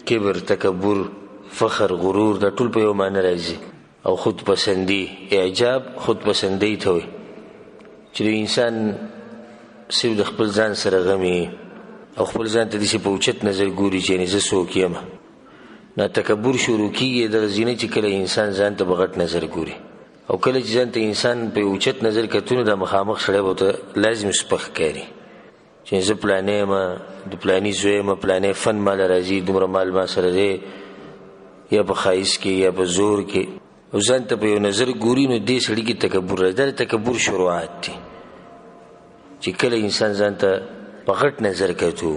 کبر، تکبر، فخر، غرور دا ټول په یو معنی راځي. او خود پسندي، اعجاب خود پسندي ته وي چې انسان صرف د خپل ځان سره غمي او خپل ځان ته داسې په اوچت نظر ګوري چې یعنې زه څوک یم. نه تکبر شروع کېږي دغه ځینې چې کله انسان ځان ته په غټ نظر ګوري، او کله چې ځان ته انسان په اوچت نظر کتو نو دا مخامخ سړی به ورته لازم سپک ښکاري چې زه پلانی یم، د پلاني زوی یم، پلانی فن ماله راځي، دومره مال ما سره دی، یا په ښایست کې یا په زور کې، او ځان ته په یو نظر ګوري نو دې سړي کې تکبر راځي. دا د تکبر شروعات دي چې کله انسان ځان ته په غټ نظر کتو،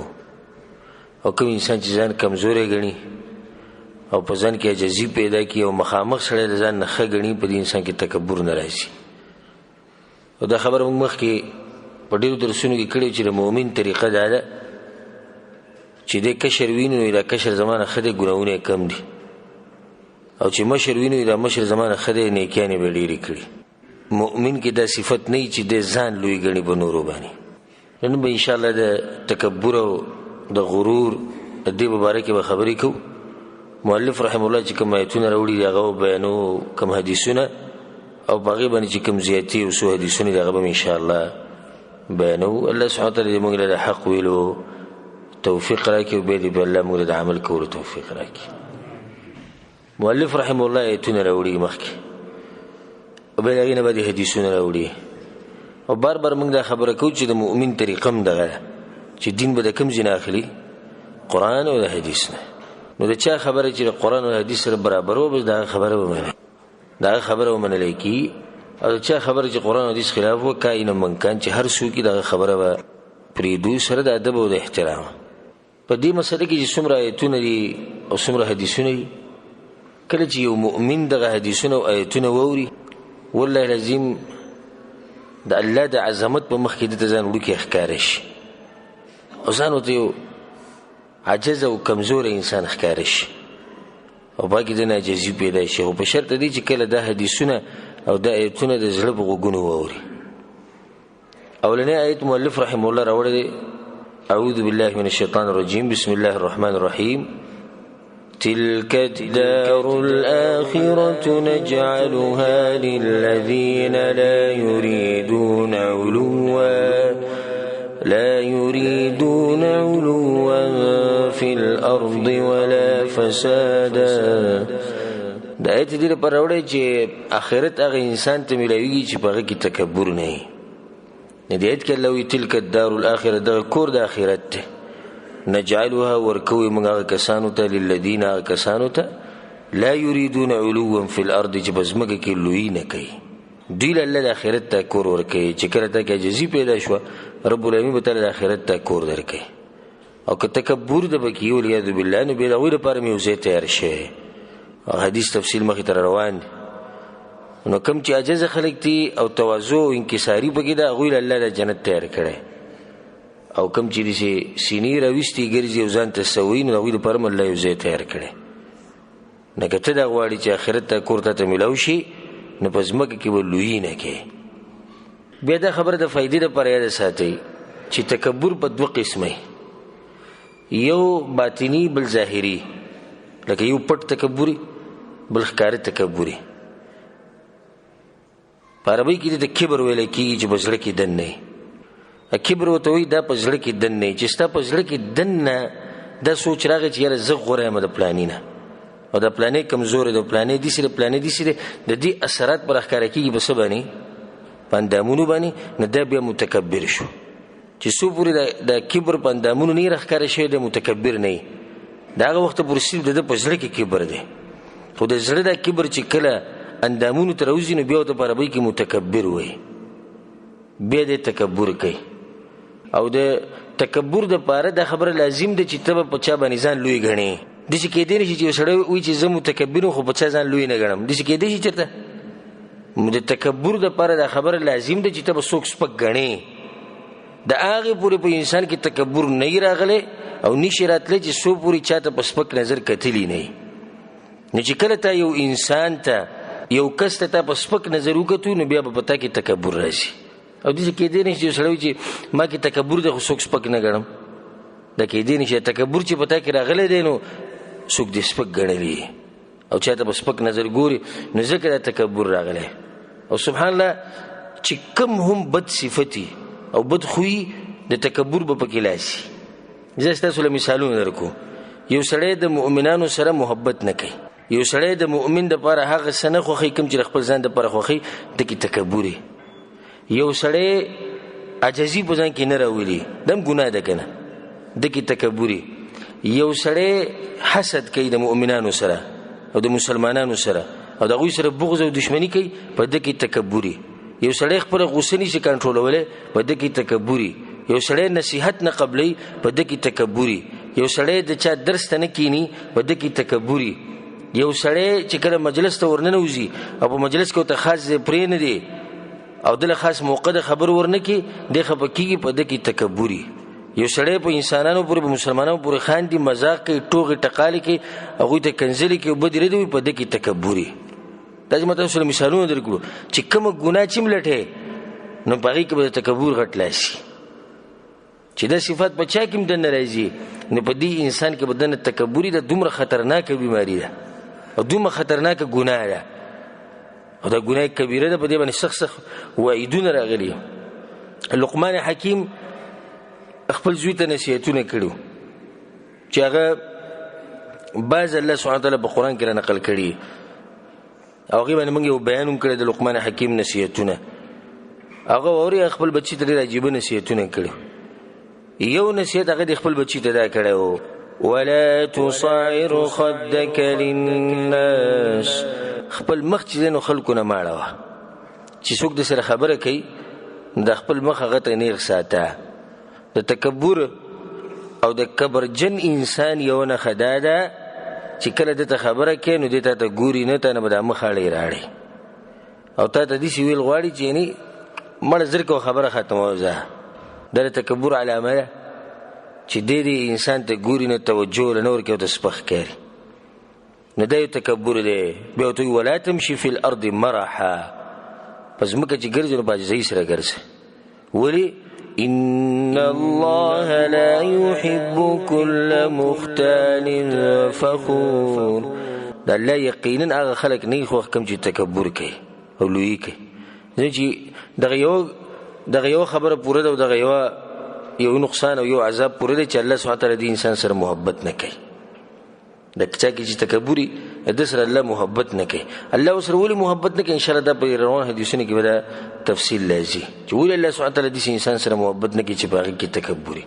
او کوم انسان چې ځان کمزوری ګڼي او په ځان کې عجزي پیدا کړي او مخامخ سړی د ځان نه ښه ګڼي، په دې انسان کې تکبر نه راځي. او دا خبره موږ مخکې په ډېرو درسونو کې کړې چې د مؤمن طریقه دا ده چې دی کشر ویني نو دا کشر زما نه ښه دی، ګناهونه یې کم دي، او چې مشر ویني دا مشر زما نه ښه دی، نیکیانې به ډېرې کړي. مؤمن کې دا صفت نه وي چې دی ځان لوی ګڼي په نورو باندې. نن به انشاءالله د تکبر او د غرور د دې په باره کې به خبرې کوو. مؤلف رحم الله چې کوم آیتونه راوړي دي هغه بیانو، کوم حدیثونه، او په هغې باندې چې کوم زیاتي او څو حدیثونه دي هغه به انشاءالله بیانو. الله سبحانه وتعالی دې موږ له د حق ویلو توفیق راکړي، او بیا دې به الله موږ له د عمل کولو توفیق راکړي. مؤلف رحم الله آیتونه راوړي مخکې، او بیا د هغې نه به دې حدیثونه راوړي. او بار بار موږ دا خبره کوو چې د مؤمن طریقه هم دغه ده چې دین به د کوم ځای نه اخلي؟ قرآن او د حدیث نه. نو د چا خبره چې د قرآن او حدیث سره برابر و، بس دغه خبره به مني، دغه خبره به منلی کېږي. او د چا خبره چې قرآن او حدیث خلاف و، کائن من کان، چې هر څوک دغه خبره به پرېږدو سره د ادب او د احترام. په دې مسله کې چې څومره آیتونه دي او څومره حدیثونه دي، کله چې یو مؤمن دغه حدیثونه او آیتونه واوري، والله العظیم د الله د عظمت په مخ کې دته ځان وړوکی ښکاره شي، او ځان ورته یو عجز او کمزور انسان ښکاره شي، او باقي د ناجزي پیدا شي. خو په شرط دی چې کله دا حدیثونه او دا آیتونه د زړه په غوږونو واوري. اولنی آیت مؤلف رحمه الله راوړی دی: اعوذ بالله من الشیطان الرجیم، بسم الله الرحمن الرحیم. تلك الدار الآخرة نجعلها للذين لا يريدون علوا في الأرض ولا فسادا. دا آیت دې لپاره راوړی چې آخرت هغه انسان ته ملاویږي چې په هغه کې تکبر نه وي. دې آیت کې الله وایي تلک الدار الآخرة، دغه کور د آخرت دی. نجعلها ورکوي موږ هغه کسانو ته، للذین هغه کسانو ته، لا یریدون علوا فی الارض، چې په ځمکه کې لویي نه کوي. دوی له الله د آخرت ته کور ورکوي. چې کله ته کې عجزي پیدا شوه، رب العالمین به تاله د آخرت ته کور درکوي. او که تکبر د پکې وي والعیاذ بالله، نو بیا د هغوی لپاره مې یو ځای تیار شوی. حدیث تفصیل مخې ته روان دی. نو کوم چې عجزه خلک دي او تواضع او انکساري پکې ده، هغوی له الله د جنت تیار کړی. او کم چې داسې سینې راویستې ګرځي او ځان ته سوي، نو د هغوی لپاره هم الله یو ځای تیار کړی. نه که ته دا غواړې چې آخرت ته کور ته میلاو شي، نو په ځمکه کې به لویي نه کوې. بیا دا خبره د فایدې لپاره یاد ساتئ چې تکبر په دوه قسمه، یو باطني بل ظاهري. لکه یو پټ تکبري، بل ښکاره تکبري. په عربۍ کې د کبر ویلی کېږي چې په زړه کې دننه کبر ورته وایي، دا په زړه کې دننه چې ستا په زړه کې دننه دا سوچ راغی چې یاره زه غوره یم د پلاني نه، او د پلانې کمزور دی، د پلانې داسې دی، پلانې داسې دی. د دې اثرات پر ښکاره کېږي په څه باندې؟ په اندامونو باندې. نو دا بیا متکبر شو. چې څو پورې د کبر په اندامونو نه یې راښکاره شوی، دی متکبر نه یي. د هغه وخته پورې صرف د ده په زړه کې کبر دی. خو د زړه دا کبر چې کله اندامونو ته راوځي، نو بیا ورته په عربۍ کې متکبر وایي. بیا دې تکبر کوي. او د تکبر د پاره دا خبره لازم ده چې ته به په چا باندې ځان لوی ګڼې. داسې کېدی نه شي چې یو سړی وایي چې زه متکبر یم خو په چا ځان لوی نه ګڼم. داسې کېدی شي چېرته؟ د تکبر د پاره دا خبره لازم ده چې ته به څوک سپک ګڼې. د هغې پورې په انسان کې تکبر نه وي راغلی او نشي راتلی چې څو پورې چاته په سپک نظر کتلی نه وي. نو چې کله تا یو انسان ته، یو کس ته تا په سپک نظر وکتو، نو بیا به په تا کې تکبر راشي. او داسې کېدی نه شي چې سړی چې ما کې تکبر دی خو څوک سپک نه ګڼم. دا کېدی نه شي. تکبر چې په تا کې راغلی دی، نو څوک دې سپک ګڼلی او چاته په سپک نظر ګوري نو ځکه دا تکبر راغلی او سبحان الله چې کم هم بد صفتي او بد خوی د تکبر به پکې لاسي. زه ستاسو له مثالونه درکو. یو سړی د مؤمنانو سره محبت نه کوي، یو سړی د مؤمن دپاره هغه څه نه خوښوي کوم چې د خپل ځان دپاره خوښوي، دکې تکبر. یو سړی عاجزي په ځان کې نه راولي، دم ګناه ده که نه، دکې تکبر. یو سړی حسد کوي د مؤمنانو سره او د مسلمانانو سره او د هغوی سره بغض او دشمني کوي، په دکې تکبر. یو سړی خپله غصه نشي کنټرولولی، په دکې تکبر. یو سړی نصیحت نه قبلی، په دکې تکبر. یو سړی د چا درس ته نه کینی، په دکې تکبر. یو سړی چې کله مجلس ته ورننوځي او په مجلس کې ورته خاص ځای پرېنږدي او دله خاص موقع د خبر ورنه کړي، دی خفه کېږي، په دکې تکبر. یو سړی په انسانانو پورې په مسلمانانو پورې خاندي، مذاق کوي، ټوغې ټقالې کوي، هغوی ته کنځلې کوي او بدې ردې وي، په دکې تکبر. دا چې ما تاسو سره مثالونه درکړو چې کومه ګناه چې ملټې نو په هغې کې به د تکبر غټ لاسي. چې دا صفات په چا کې هم دننه راځي نو په دې انسان کې به دننه تکبري ده. دومره خطرناکه بیماري ده او دومره خطرناکه ګناه ده او دا ګناه کبیره ده. په دې باندې سخت سخت وعیدونه راغلي. لقمان حکیم خپل زوی ته نصیحتونه کړي چې هغه بعض الله سبحانه وتعالی په قرآن کې را نقل کړي او هغې باندې موږ یو بیان هم کړی د لقمان حکیم نصیحتونه. هغه واوري خپل بچي ته ډېر عجیبه نصیحتونه کړي. یو نصیحت هغه د خپل بچي ته دا کړی و: ولا تصعر خدك للناس. خپل مخ چې دی نو خلکو نه ماړوه. چې څوک د سره خبره کوي د خپل مخ هغه ته نیغ ساته. د تکبر او د کبرجن انسان یو نښه دا ده چې کله دته خبره کوي نو دې تا ته ګوري نه، تا نه به دا مخ اړی راړي او تا ته داسې ویل غواړي چې یعنې مړه زر کو خبره ختموه. دا د تکبر علامه ده چې دې انسان ته ګوري نه، توجه له نه ورکوي او ته سپک ښکاري. نو دا یو تکبر دی. بیا ورته وایي ولا تمشي فی الارض مرحا. په ځمکه چې ګرځې نو په عاجزۍ سره ګرځه. ولې؟ إن الله لا يحب كل مختال فخور. دا الله یقینا هغه خلک نه خوښ کوم چې تکبر کوي او لویي کوي. ځکه چې دغه یو خبره پوره ده او دغه یو نقصان او یو عذاب پوره دی چې الله سبحانه وتعالی د انسان سره محبت نه کوي. د چا کې چې تکبري د سره الله محبت نه کوي. الله سره ولې محبت نه کوي؟ انشاءالله دا په روان حدیثونو کې به دا تفصیل لازم چې ولې الله سبحانه وتعالی د انسان سره محبت نه کوي چې په هغې کې تکبري.